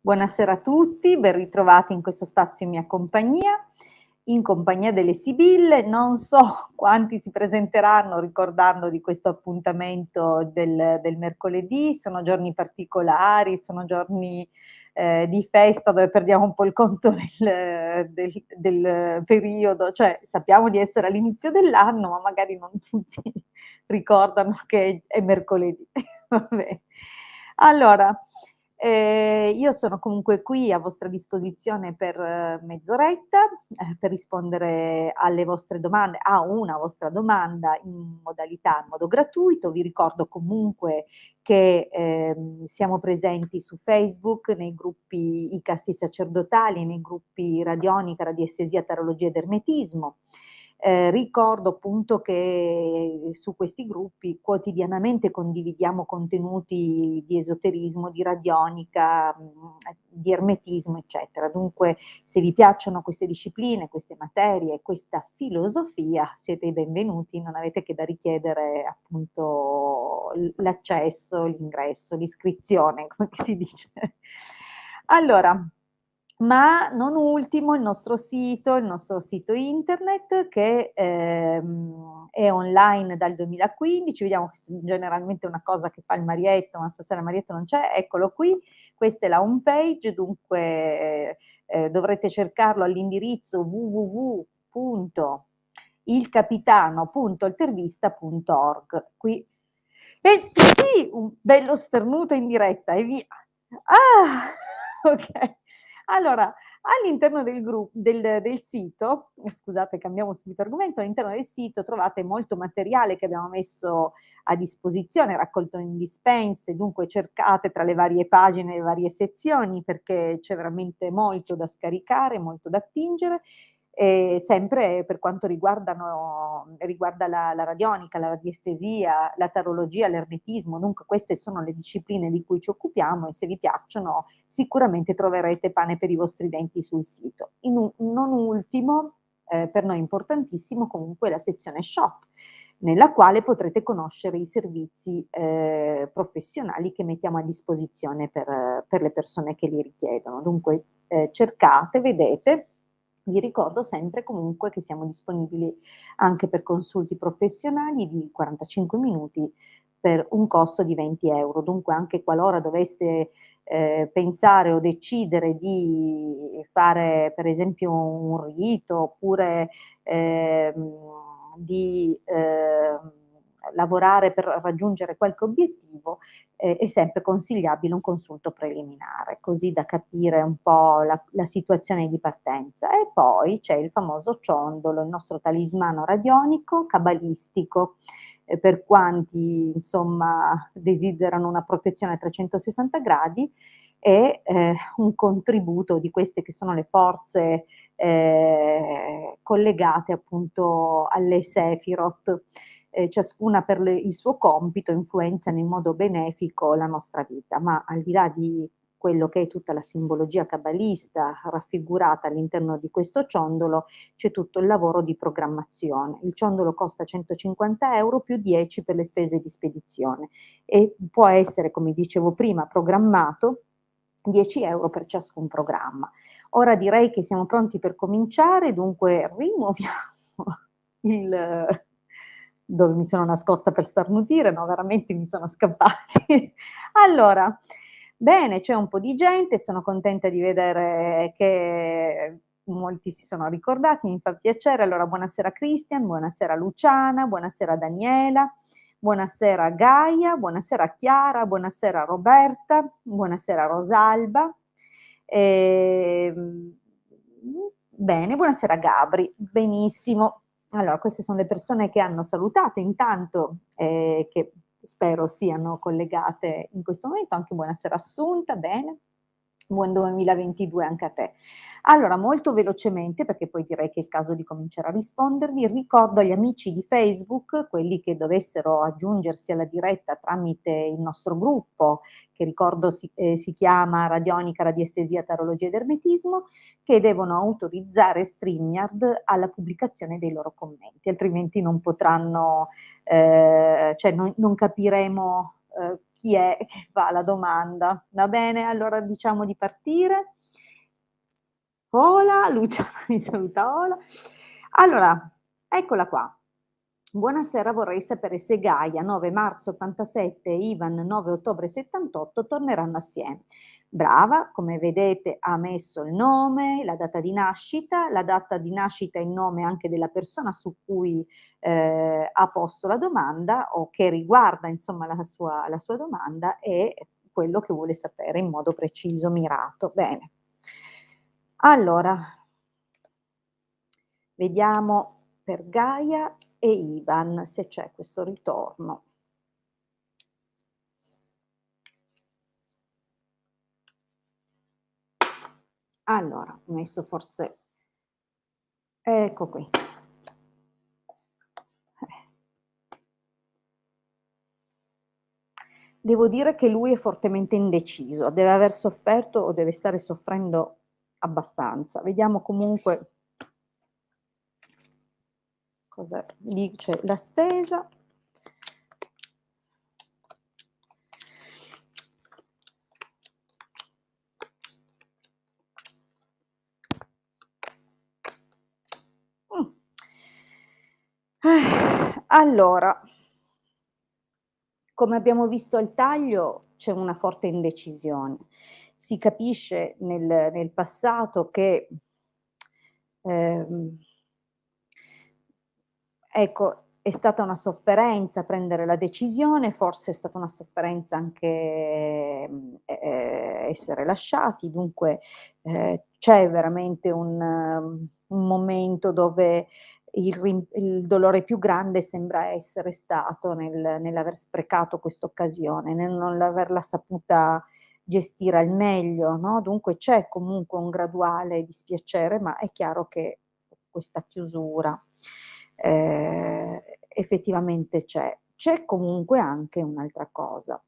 Buonasera a tutti, ben ritrovati in questo spazio in compagnia delle Sibille. Non so quanti si presenteranno ricordando di questo appuntamento del mercoledì, sono giorni particolari, sono giorni di festa dove perdiamo un po' il conto del periodo, cioè sappiamo di essere all'inizio dell'anno, ma magari non tutti ricordano che è mercoledì. Va bene. Allora, io sono comunque qui a vostra disposizione per mezz'oretta, per rispondere alle vostre domande a una vostra domanda in modo gratuito. Vi ricordo comunque che, siamo presenti su Facebook, nei gruppi I Casti Sacerdotali, nei gruppi Radionica, Radiestesia, Tarologia ed Ermetismo. Ricordo appunto che su questi gruppi quotidianamente condividiamo contenuti di esoterismo, di radionica, di ermetismo, eccetera. Dunque, se vi piacciono queste discipline, queste materie, questa filosofia, siete i benvenuti, non avete che da richiedere appunto l'accesso, l'ingresso, l'iscrizione, come si dice. Allora, ma non ultimo il nostro sito internet che è online dal 2015, vediamo che generalmente è una cosa che fa il Marietto, ma stasera il Marietto non c'è, eccolo qui, questa è la home page, dunque dovrete cercarlo all'indirizzo www.ilcapitano.intervista.org. Qui e sì, un bello starnuto in diretta e via. Ah, okay. Allora, all'interno del sito, scusate cambiamo subito argomento, all'interno del sito trovate molto materiale che abbiamo messo a disposizione, raccolto in dispense, dunque cercate tra le varie pagine, le varie sezioni, perché c'è veramente molto da scaricare, molto da attingere. Sempre per quanto riguarda la radionica, la radiestesia, la tarologia, l'ermetismo, dunque queste sono le discipline di cui ci occupiamo e se vi piacciono sicuramente troverete pane per i vostri denti sul sito. Non ultimo, per noi importantissimo comunque la sezione shop, nella quale potrete conoscere i servizi professionali che mettiamo a disposizione per le persone che li richiedono. Dunque cercate, vedete. Vi ricordo sempre comunque che siamo disponibili anche per consulti professionali di 45 minuti per un costo di 20 euro. Dunque anche qualora doveste pensare o decidere di fare per esempio un rito oppure di lavorare per raggiungere qualche obiettivo, è sempre consigliabile un consulto preliminare, così da capire un po' la situazione di partenza. E poi c'è il famoso ciondolo, il nostro talismano radionico, cabalistico, per quanti insomma desiderano una protezione a 360 gradi e un contributo di queste che sono le forze collegate appunto alle Sefirot, ciascuna per il suo compito influenzano in modo benefico la nostra vita, ma al di là di quello che è tutta la simbologia cabalista raffigurata all'interno di questo ciondolo, c'è tutto il lavoro di programmazione. Il ciondolo costa 150 euro più 10 per le spese di spedizione e può essere, come dicevo prima, programmato 10 euro per ciascun programma. Ora direi che siamo pronti per cominciare, dunque rimuoviamo il dove mi sono nascosta per starnutire, no, veramente mi sono scappati. Allora, bene, c'è un po' di gente, sono contenta di vedere che molti si sono ricordati, mi fa piacere. Allora, buonasera Christian, buonasera Luciana, buonasera Daniela, buonasera Gaia, buonasera Chiara, buonasera Roberta, buonasera Rosalba. Ehm, bene, buonasera Gabri, benissimo. Allora, queste sono le persone che hanno salutato intanto, che spero siano collegate in questo momento. Anche buonasera Assunta, bene. Buon 2022 anche a te. Allora, molto velocemente, perché poi direi che è il caso di cominciare a rispondervi, ricordo agli amici di Facebook, quelli che dovessero aggiungersi alla diretta tramite il nostro gruppo, che ricordo si chiama Radionica, Radiestesia, Tarologia ed Ermetismo, che devono autorizzare StreamYard alla pubblicazione dei loro commenti, altrimenti non potranno, cioè non capiremo chi è che fa la domanda. Va bene? Allora diciamo di partire. Ola, Luciana mi saluta Ola. Allora, eccola qua. Buonasera, vorrei sapere se Gaia 9 marzo 87 e Ivan 9 ottobre 78 torneranno assieme. Brava, come vedete ha messo il nome, la data di nascita e il nome anche della persona su cui ha posto la domanda o che riguarda insomma la sua domanda e quello che vuole sapere in modo preciso, mirato. Bene. Allora, vediamo per Gaia e Ivan se c'è questo ritorno. Allora, ho messo forse ecco qui. Devo dire che lui è fortemente indeciso, deve aver sofferto o deve stare soffrendo abbastanza. Vediamo comunque cosa dice la stesa. Allora, come abbiamo visto al taglio, c'è una forte indecisione. Si capisce nel passato che, ehm, ecco, è stata una sofferenza prendere la decisione, forse è stata una sofferenza anche, essere lasciati, dunque, c'è veramente un momento dove il dolore più grande sembra essere stato nell'aver sprecato quest'occasione, nel non averla saputa gestire al meglio, no, dunque c'è comunque un graduale dispiacere, ma è chiaro che questa chiusura, effettivamente c'è. C'è comunque anche un'altra cosa.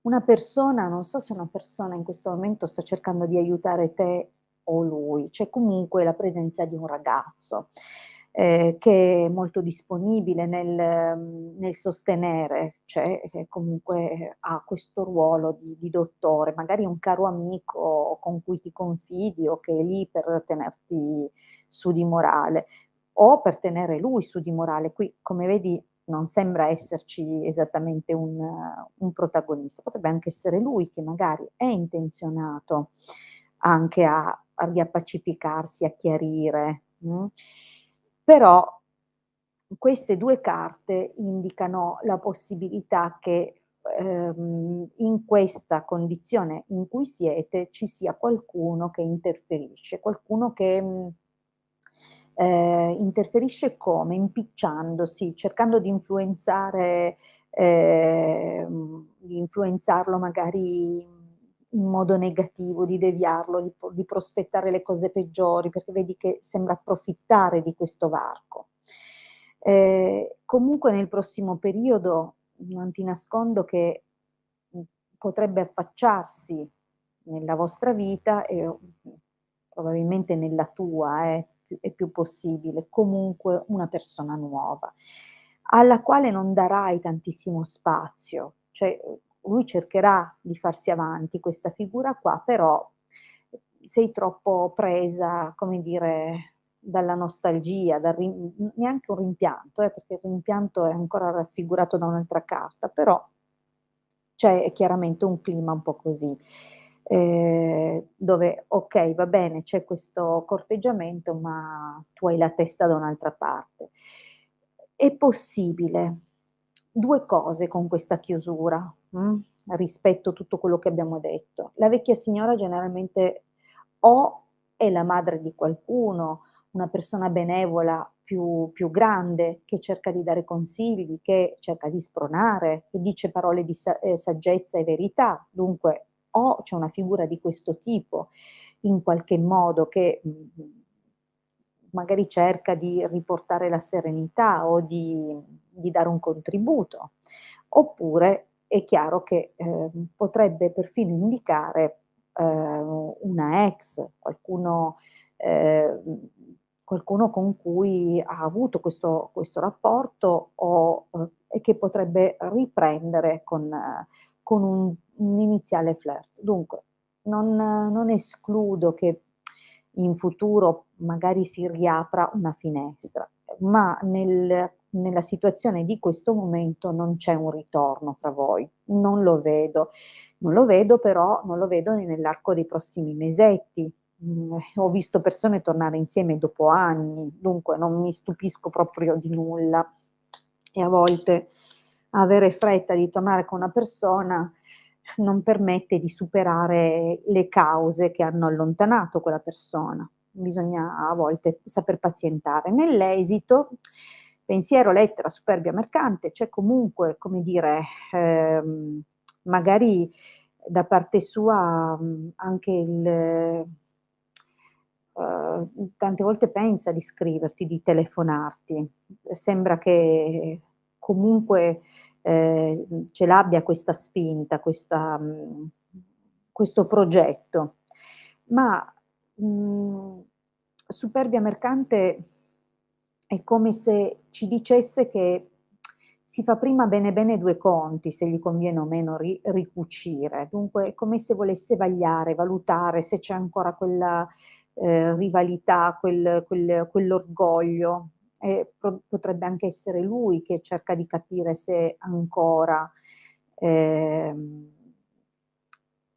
Una persona, non so se una persona in questo momento sta cercando di aiutare te o lui, c'è comunque la presenza di un ragazzo, che è molto disponibile nel sostenere, cioè che comunque ha questo ruolo di dottore, magari un caro amico con cui ti confidi o che è lì per tenerti su di morale o per tenere lui su di morale. Qui, come vedi, non sembra esserci esattamente un protagonista. Potrebbe anche essere lui che magari è intenzionato anche a riappacificarsi, a chiarire, però queste 2 carte indicano la possibilità che, in questa condizione in cui siete ci sia qualcuno che interferisce, qualcuno che, interferisce come? Impicciandosi, cercando di influenzarlo magari in modo negativo, di deviarlo, di prospettare le cose peggiori, perché vedi che sembra approfittare di questo varco. Comunque nel prossimo periodo non ti nascondo che, mhmm, potrebbe affacciarsi nella vostra vita e probabilmente nella tua è più possibile, comunque una persona nuova, alla quale non darai tantissimo spazio. Cioè, lui cercherà di farsi avanti, questa figura qua, però sei troppo presa, come dire, dalla nostalgia, neanche un rimpianto, perché il rimpianto è ancora raffigurato da un'altra carta, però c'è chiaramente un clima un po' così, dove okay, va bene, c'è questo corteggiamento, ma tu hai la testa da un'altra parte. È possibile 2 cose con questa chiusura, rispetto a tutto quello che abbiamo detto. La vecchia signora generalmente o è la madre di qualcuno, una persona benevola più grande, che cerca di dare consigli, che cerca di spronare, che dice parole di saggezza e verità. Dunque, o c'è una figura di questo tipo, in qualche modo che, magari cerca di riportare la serenità o di dare un contributo, oppure è chiaro che, potrebbe perfino indicare, una ex, qualcuno, ehm, qualcuno con cui ha avuto questo rapporto e che potrebbe riprendere con un iniziale flirt. Dunque, non escludo che in futuro magari si riapra una finestra, ma nella situazione di questo momento non c'è un ritorno fra voi. Non lo vedo. Non lo vedo però non lo vedo nell'arco dei prossimi mesetti. Ho visto persone tornare insieme dopo anni, dunque non mi stupisco proprio di nulla. E a volte avere fretta di tornare con una persona non permette di superare le cause che hanno allontanato quella persona. Bisogna a volte saper pazientare. Nell'esito, pensiero, lettera, superbia mercante, c'è comunque, come dire, magari da parte sua, anche tante volte pensa di scriverti, di telefonarti. Sembra che comunque, ce l'abbia questa spinta, questo progetto. Ma, mhmm, superbia mercante è come se ci dicesse che si fa prima bene bene 2 conti, se gli conviene o meno ricucire. Dunque è come se volesse vagliare, valutare se c'è ancora quella, rivalità, quell'orgoglio. E potrebbe anche essere lui che cerca di capire se ancora, ehm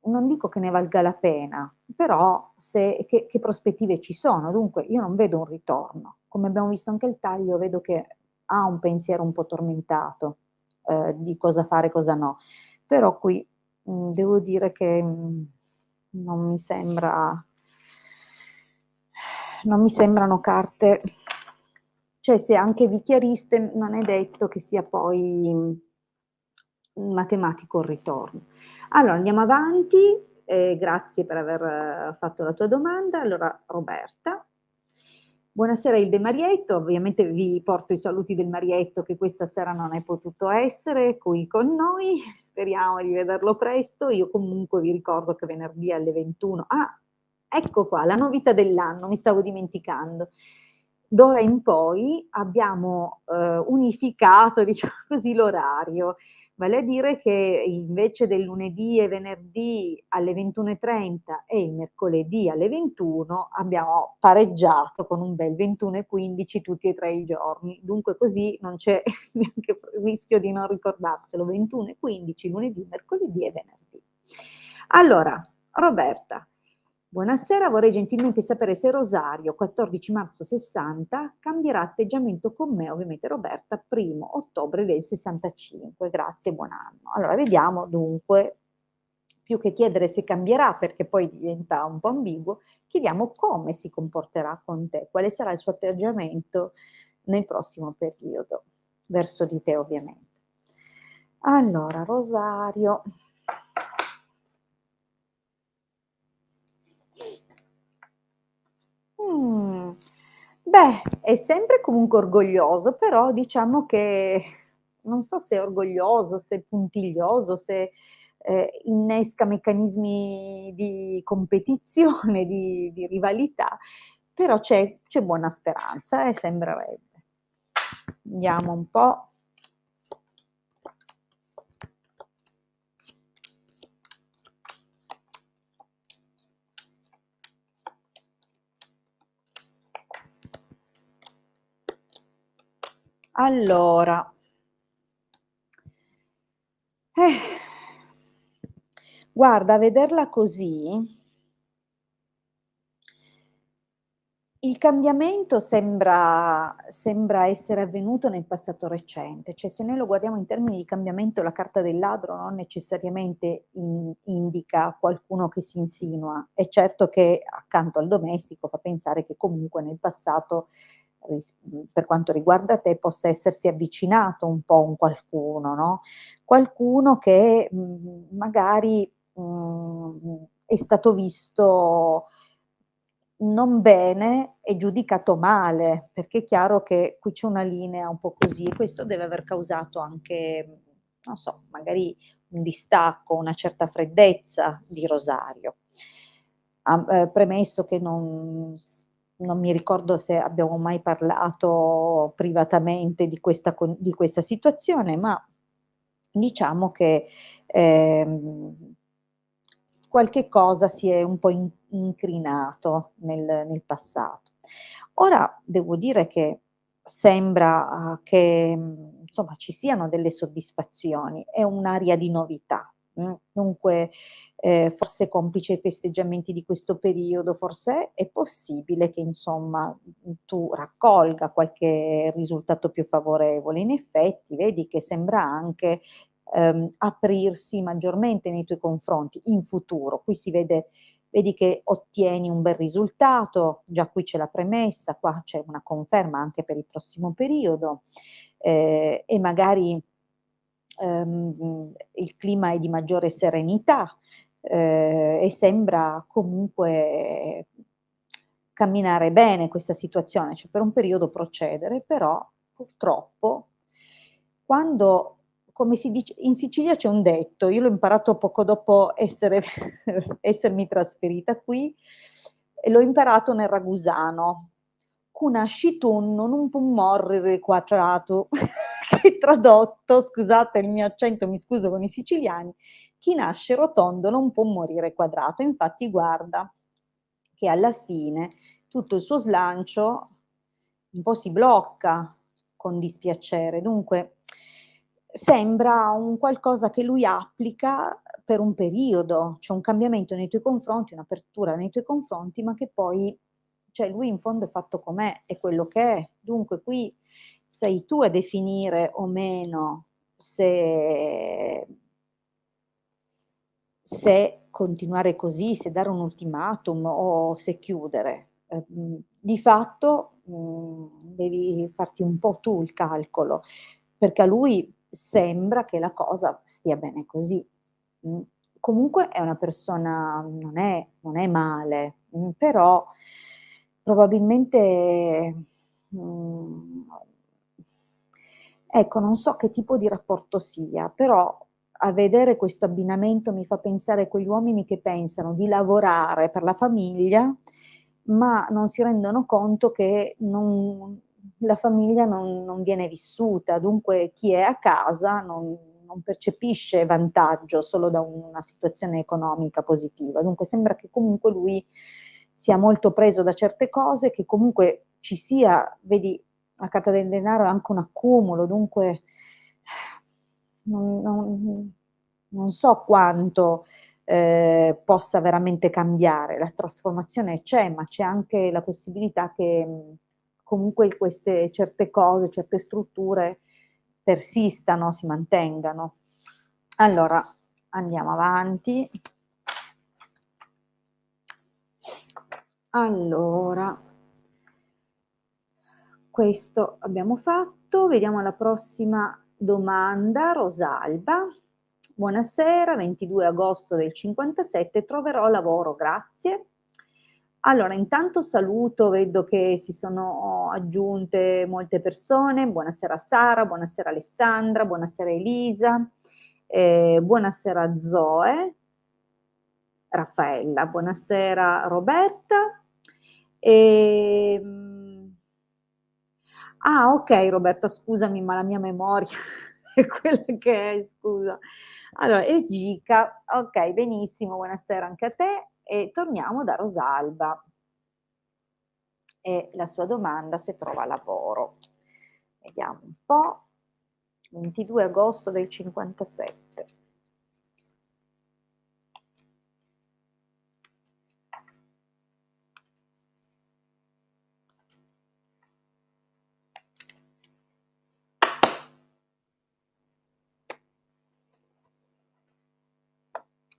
non dico che ne valga la pena, però se che prospettive ci sono. Dunque io non vedo un ritorno. Come abbiamo visto anche il taglio, vedo che ha un pensiero un po' tormentato, di cosa fare e cosa no. Però qui, devo dire che, non mi sembra non mi sembrano carte, cioè se anche vi chiariste, non è detto che sia poi, matematico il ritorno. Allora andiamo avanti, grazie per aver fatto la tua domanda. Allora Roberta: "Buonasera Ilde e Marietto, ovviamente vi porto i saluti del Marietto che questa sera non è potuto essere qui con noi, speriamo di vederlo presto. Io comunque vi ricordo che venerdì alle 21, ecco qua, la novità dell'anno, mi stavo dimenticando. D'ora in poi abbiamo, unificato, diciamo così, l'orario. Vale a dire che invece del lunedì e venerdì alle 21:30 e il mercoledì alle 21 abbiamo pareggiato con un bel 21:15 tutti e 3 i giorni. Dunque così non c'è neanche rischio di non ricordarselo: 21:15 lunedì, mercoledì e venerdì. Allora, Roberta: "Buonasera, vorrei gentilmente sapere se Rosario, 14 marzo '60, cambierà atteggiamento con me", ovviamente Roberta, 1° ottobre del '65. Grazie, buon anno. Allora vediamo dunque, più che chiedere se cambierà, perché poi diventa un po' ambiguo, chiediamo come si comporterà con te, quale sarà il suo atteggiamento nel prossimo periodo, verso di te ovviamente. Allora, Rosario. Mh. Beh, è sempre comunque orgoglioso, però diciamo che non so se è orgoglioso, se è puntiglioso, se, innesca meccanismi di competizione, di rivalità, però c'è buona speranza, sembrerebbe. Vediamo un po'. Allora, eh, guarda, a vederla così, il cambiamento sembra essere avvenuto nel passato recente, cioè se noi lo guardiamo in termini di cambiamento, la carta del ladro non necessariamente indica qualcuno che si insinua. È certo che accanto al domestico fa pensare che comunque nel passato, per quanto riguarda te, possa essersi avvicinato un po' un qualcuno, no, qualcuno che, magari, è stato visto non bene e giudicato male, perché è chiaro che qui c'è una linea un po' così e questo deve aver causato anche, non so, magari un distacco, una certa freddezza di Rosario. Premesso che non mi ricordo se abbiamo mai parlato privatamente di questa situazione, ma diciamo che, qualche cosa si è un po' incrinato nel passato. Ora devo dire che sembra, che, insomma ci siano delle soddisfazioni, è un'aria di novità, dunque, forse complice i festeggiamenti di questo periodo, forse è possibile che insomma, tu raccolga qualche risultato più favorevole. In effetti vedi che sembra anche, aprirsi maggiormente nei tuoi confronti in futuro. Qui si vedi che ottieni un bel risultato, già qui c'è la premessa, qua c'è una conferma anche per il prossimo periodo, e magari, il clima è di maggiore serenità, e sembra comunque camminare bene questa situazione, cioè per un periodo procedere, però purtroppo quando, come si dice in Sicilia c'è un detto, io l'ho imparato poco dopo essermi trasferita qui, e l'ho imparato nel ragusano: "Cu nasci tu non può morrere quadrato", che tradotto, scusate il mio accento, mi scuso con i siciliani, chi nasce rotondo non può morire quadrato. Infatti guarda che alla fine tutto il suo slancio un po' si blocca con dispiacere. Dunque sembra un qualcosa che lui applica per un periodo, c'è un cambiamento nei tuoi confronti, un'apertura nei tuoi confronti, ma che poi, cioè lui in fondo è fatto com'è, è quello che è. Dunque qui sei tu a definire o meno se continuare così, se dare un ultimatum o se chiudere. Di fatto, devi farti un po' tu il calcolo, perché a lui sembra che la cosa stia bene così. Mh. Comunque è una persona, non è male, però probabilmente, mhmm, ecco, non so che tipo di rapporto sia, però a vedere questo abbinamento mi fa pensare a quegli uomini che pensano di lavorare per la famiglia, ma non si rendono conto che la famiglia non viene vissuta, dunque chi è a casa non percepisce vantaggio solo da una situazione economica positiva. Dunque sembra che comunque lui sia molto preso da certe cose, che comunque ci sia, vedi, la carta del denaro è anche un accumulo, dunque non so quanto, possa veramente cambiare. La trasformazione c'è, ma c'è anche la possibilità che, comunque queste certe cose, certe strutture persistano, si mantengano. Allora, andiamo avanti. Allora, questo abbiamo fatto, vediamo la prossima domanda. Rosalba: "Buonasera, 22 agosto del '57, troverò lavoro, grazie". Allora, intanto saluto, vedo che si sono aggiunte molte persone. Buonasera Sara, buonasera Alessandra, buonasera Elisa, buonasera Zoe, Raffaella, buonasera Roberta. Ehm okay Roberta, scusami, ma la mia memoria è quella che è, scusa. Allora, e Gica, okay, benissimo, buonasera anche a te, e torniamo da Rosalba e la sua domanda se trova lavoro. Vediamo un po'. 22 agosto del '57.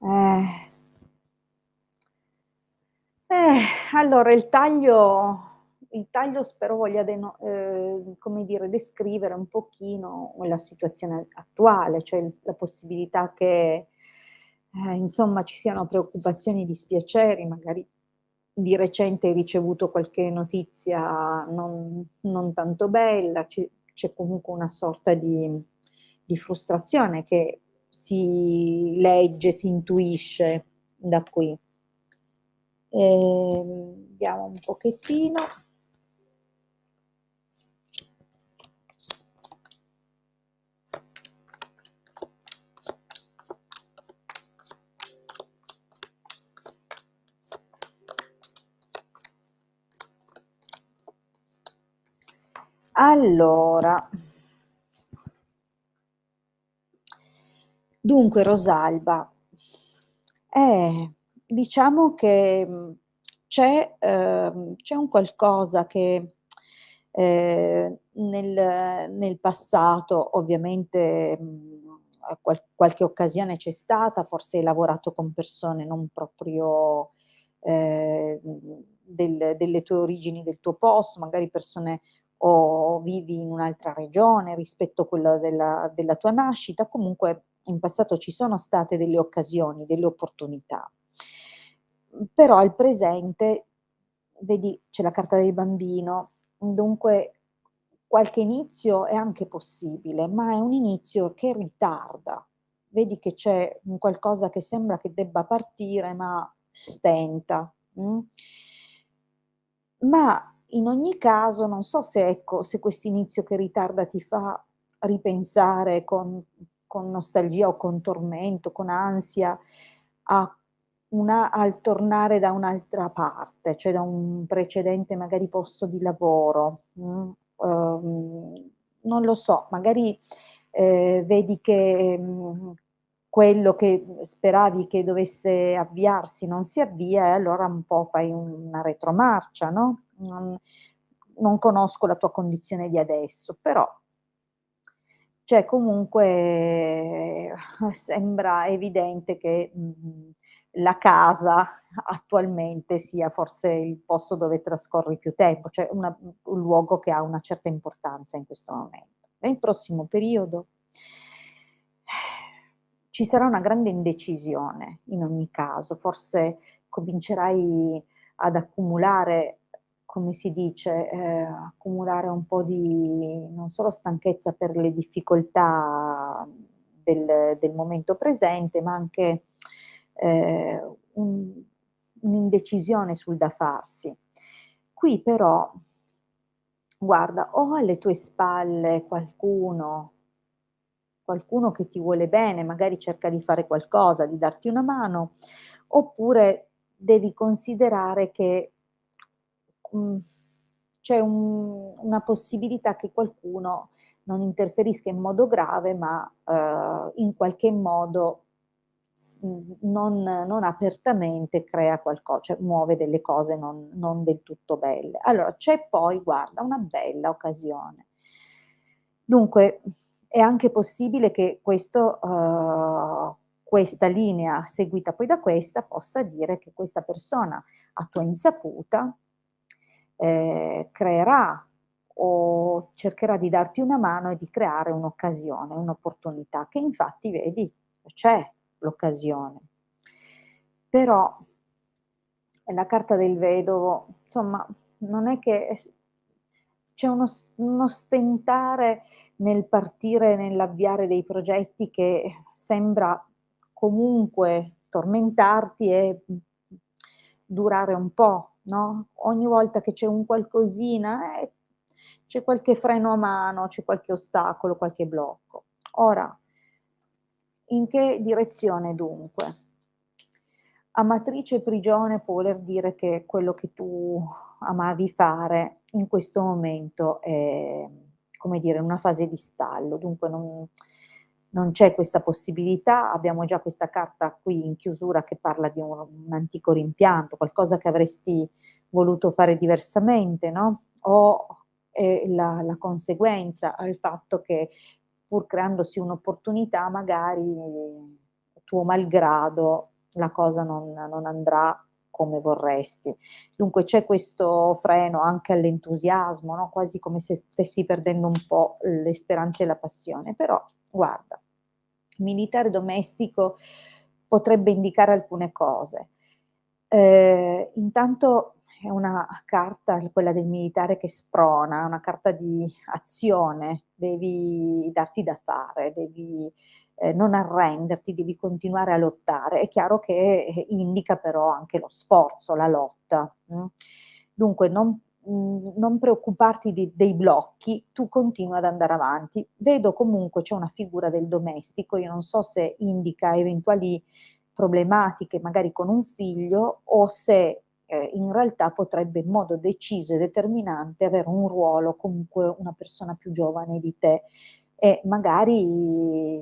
Eh. Allora il taglio spero voglia come dire, descrivere un pochino la situazione attuale, cioè la possibilità che, insomma ci siano preoccupazioni, dispiaceri, magari di recente hai ricevuto qualche notizia non tanto bella, c'è comunque una sorta di frustrazione che si legge, si intuisce da qui. Vediamo un pochettino. Allora, dunque Rosalba, diciamo che c'è un qualcosa che nel passato ovviamente qualche occasione c'è stata, forse hai lavorato con persone non proprio delle tue origini, del tuo posto, magari persone o vivi in un'altra regione rispetto a quella della tua nascita, comunque in passato ci sono state delle occasioni, delle opportunità. Però al presente, vedi, c'è la carta del bambino, dunque qualche inizio è anche possibile, ma è un inizio che ritarda. Vedi che c'è un qualcosa che sembra che debba partire, ma stenta. Ma in ogni caso non so se ecco, se quest'inizio che ritarda ti fa ripensare con nostalgia o con tormento, con ansia a al tornare da un'altra parte, cioè da un precedente magari posto di lavoro, non lo so, magari, vedi che, quello che speravi che dovesse avviarsi non si avvia e allora un po' fai una retromarcia, no, non conosco la tua condizione di adesso, però cioè comunque sembra evidente che, la casa attualmente sia forse il posto dove trascorri più tempo, cioè un luogo che ha una certa importanza in questo momento. Nel prossimo periodo ci sarà una grande indecisione in ogni caso, forse comincerai ad accumulare, come si dice, accumulare un po' di non solo stanchezza per le difficoltà del momento presente, ma anche, un'indecisione sul da farsi. Qui però, guarda, o alle tue spalle qualcuno che ti vuole bene, magari cerca di fare qualcosa, di darti una mano, oppure devi considerare che, mhmm, c'è una possibilità che qualcuno non interferisca in modo grave, ma, in qualche modo non apertamente crea cioè muove delle cose non del tutto belle. Allora, c'è poi guarda, una bella occasione. Dunque, è anche possibile che questa linea seguita poi da questa, possa dire che questa persona a tua insaputa, creerà o cercherà di darti una mano e di creare un'occasione, un'opportunità, che infatti vedi c'è l'occasione. Però la carta del vedovo, insomma, non è che c'è uno stentare nel partire, nell'avviare dei progetti che sembra comunque tormentarti e, durare un po', no, ogni volta che c'è un qualcosina, c'è qualche freno a mano, c'è qualche ostacolo, qualche blocco. Ora, in che direzione dunque? Amatrice prigione può voler dire che quello che tu amavi fare in questo momento è, come dire, in una fase di stallo, dunque non c'è questa possibilità. Abbiamo già questa carta qui in chiusura che parla di un antico rimpianto, qualcosa che avresti voluto fare diversamente, no, o è la conseguenza al fatto che pur creandosi un'opportunità magari tuo malgrado la cosa non andrà come vorresti. Dunque c'è questo freno anche all'entusiasmo, no, quasi come se stessi perdendo un po' le speranze e la passione. Però guarda, militare domestico potrebbe indicare alcune cose. Intanto è una carta, quella del militare, che sprona, una carta di azione, devi darti da fare, devi non arrenderti, devi continuare a lottare. È chiaro che indica però anche lo sforzo, la lotta. Dunque non preoccuparti dei blocchi, tu continua ad andare avanti. Vedo comunque c'è una figura del domestico, io non so se indica eventuali problematiche magari con un figlio o se in realtà potrebbe in modo deciso e determinante avere un ruolo comunque una persona più giovane di te e magari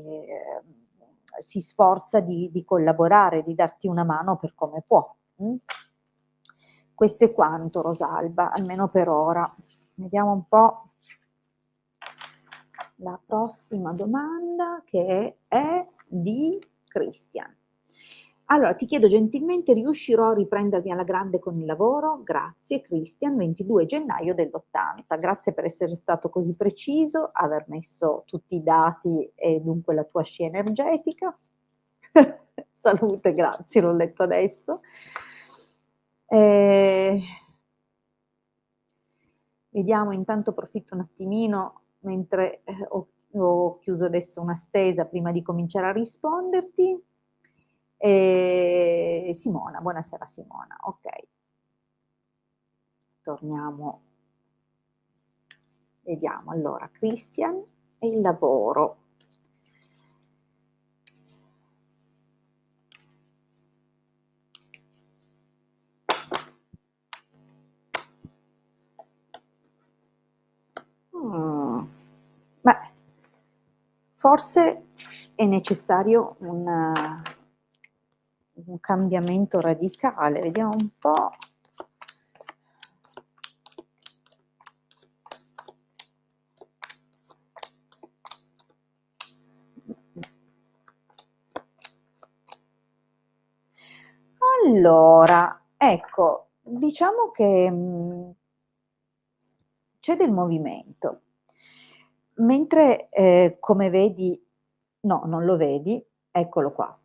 si sforza di collaborare, di darti una mano per come può. Questo è quanto, Rosalba, almeno per ora. Vediamo un po' la prossima domanda che è di Christian. Allora, ti chiedo gentilmente, riuscirò a riprendermi alla grande con il lavoro? Grazie, Christian, 22 gennaio dell'80. Grazie per essere stato così preciso, aver messo tutti i dati e dunque la tua scia energetica. Salute, grazie, l'ho letto adesso. Vediamo, intanto approfitto un attimino, mentre ho chiuso adesso una stesa prima di cominciare a risponderti. Simona, buonasera Simona, ok. Torniamo, vediamo, allora, Christian e il lavoro. Beh, forse è necessario un cambiamento radicale, vediamo un po'. Allora, ecco, diciamo che c'è del movimento, mentre come vedi, no, non lo vedi, eccolo qua.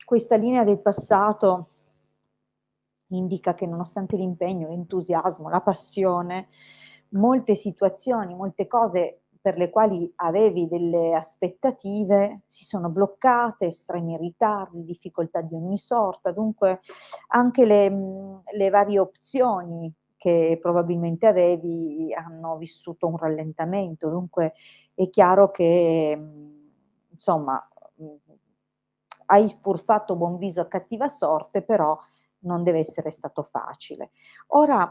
Questa linea del passato indica che nonostante l'impegno, l'entusiasmo, la passione, molte situazioni, molte cose per le quali avevi delle aspettative si sono bloccate, estremi ritardi, difficoltà di ogni sorta, dunque anche le varie opzioni che probabilmente avevi hanno vissuto un rallentamento, dunque è chiaro che insomma hai pur fatto buon viso a cattiva sorte, però non deve essere stato facile. Ora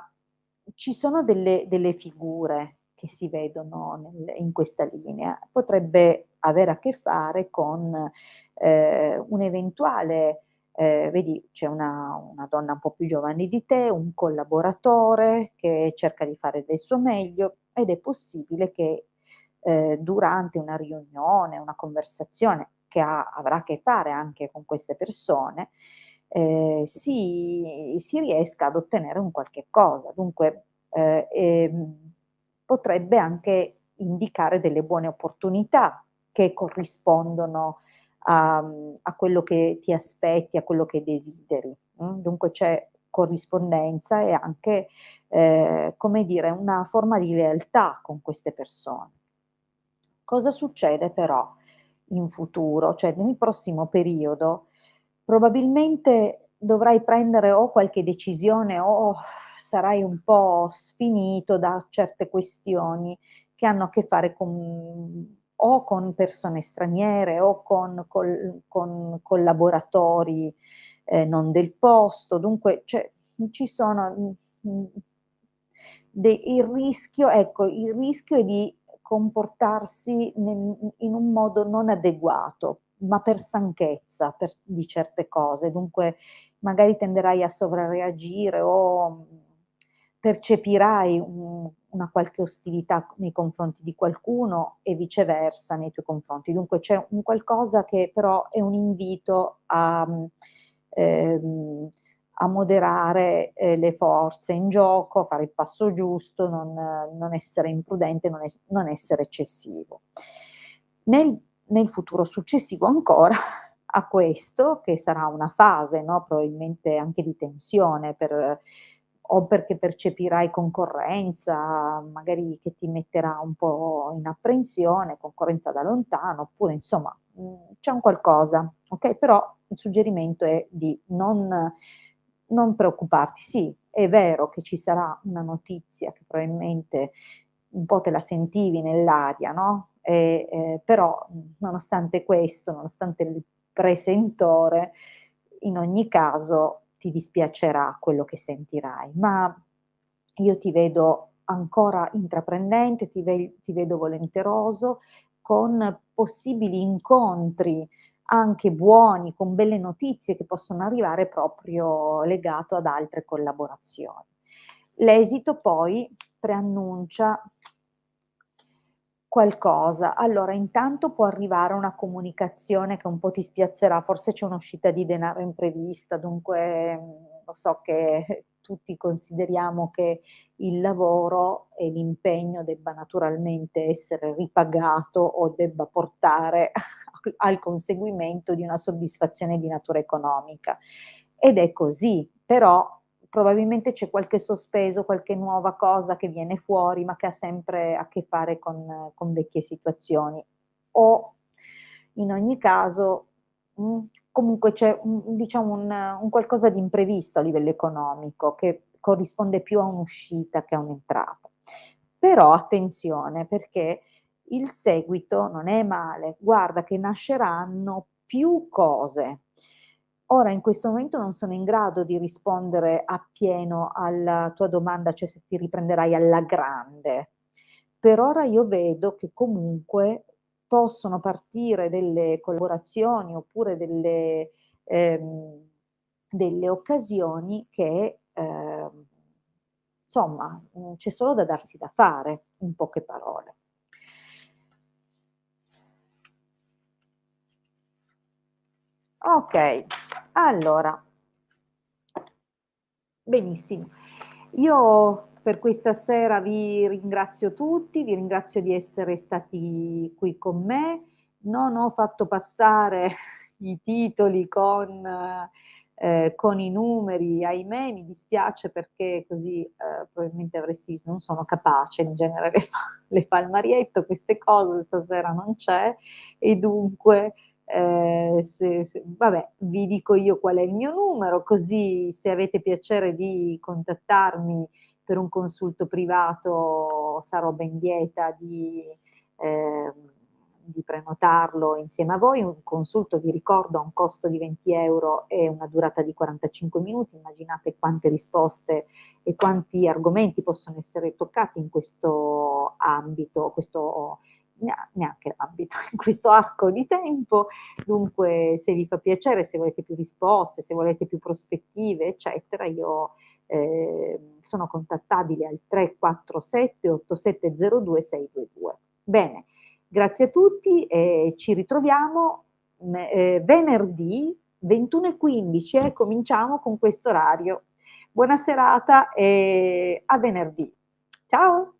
ci sono delle figure che si vedono in questa linea, potrebbe avere a che fare con un eventuale, vedi c'è una donna un po' più giovane di te, un collaboratore che cerca di fare del suo meglio ed è possibile che durante una riunione, una conversazione che avrà a che fare anche con queste persone, si riesca ad ottenere un qualche cosa. Dunque, potrebbe anche indicare delle buone opportunità che corrispondono a quello che ti aspetti, a quello che desideri. Dunque c'è corrispondenza e anche, come dire, una forma di lealtà con queste persone. Cosa succede però in futuro? Cioè nel prossimo periodo probabilmente dovrai prendere o qualche decisione o sarai un po' sfinito da certe questioni che hanno a che fare o con persone straniere o con collaboratori non del posto. Dunque, cioè, ci sono ecco, il rischio è di comportarsi in un modo non adeguato, ma per stanchezza di certe cose. Dunque magari tenderai a sovrareagire o percepirai una qualche ostilità nei confronti di qualcuno e viceversa nei tuoi confronti. Dunque c'è un qualcosa che però è un invito ehm, a moderare le forze in gioco, fare il passo giusto, non essere imprudente, non essere eccessivo. Nel futuro successivo ancora a questo, che sarà una fase, no, probabilmente anche di tensione per o perché percepirai concorrenza, magari che ti metterà un po' in apprensione, concorrenza da lontano, oppure insomma, c'è un qualcosa, okay, però il suggerimento è di non preoccuparti. Sì, è vero che ci sarà una notizia che probabilmente un po' te la sentivi nell'aria, no, però, nonostante questo, nonostante il presentore, in ogni caso ti dispiacerà quello che sentirai, ma io ti vedo ancora intraprendente, ti vedo volenteroso, con possibili incontri anche buoni, con belle notizie che possono arrivare proprio legato ad altre collaborazioni. L'esito poi preannuncia qualcosa. Allora, intanto può arrivare una comunicazione che un po' ti spiazzerà, forse c'è un'uscita di denaro imprevista, dunque, lo so che tutti consideriamo che il lavoro e l'impegno debba naturalmente essere ripagato o debba portare al conseguimento di una soddisfazione di natura economica. Ed è così, però probabilmente c'è qualche sospeso, qualche nuova cosa che viene fuori, ma che ha sempre a che fare con vecchie situazioni. O in ogni caso, comunque c'è diciamo un qualcosa di imprevisto a livello economico, che corrisponde più a un'uscita che a un'entrata. Però attenzione, perché il seguito non è male. Guarda che nasceranno più cose. Ora in questo momento non sono in grado di rispondere appieno alla tua domanda, cioè se ti riprenderai alla grande. Per ora io vedo che comunque possono partire delle collaborazioni oppure delle occasioni che, insomma, c'è solo da darsi da fare, in poche parole. Okay, allora benissimo. Io per questa sera vi ringrazio tutti, vi ringrazio di essere stati qui con me. Non ho fatto passare i titoli con i numeri, ahimè, mi dispiace perché così, probabilmente avresti non sono capace, in genere le fa il marietto queste cose, stasera non c'è e dunque se vabbè, vi dico io qual è il mio numero, così se avete piacere di contattarmi per un consulto privato sarò ben lieta di prenotarlo insieme a voi. Un consulto, vi ricordo, ha un costo di 20 € e una durata di 45 minuti. Immaginate quante risposte e quanti argomenti possono essere toccati in questo ambito, questo neanche ambito, in questo arco di tempo. Dunque, se vi fa piacere, se volete più risposte, se volete più prospettive, eccetera, io sono contattabile al 347 8702 622. Bene, grazie a tutti e ci ritroviamo venerdì 21:15, cominciamo con questo orario. Buona serata e a venerdì. Ciao.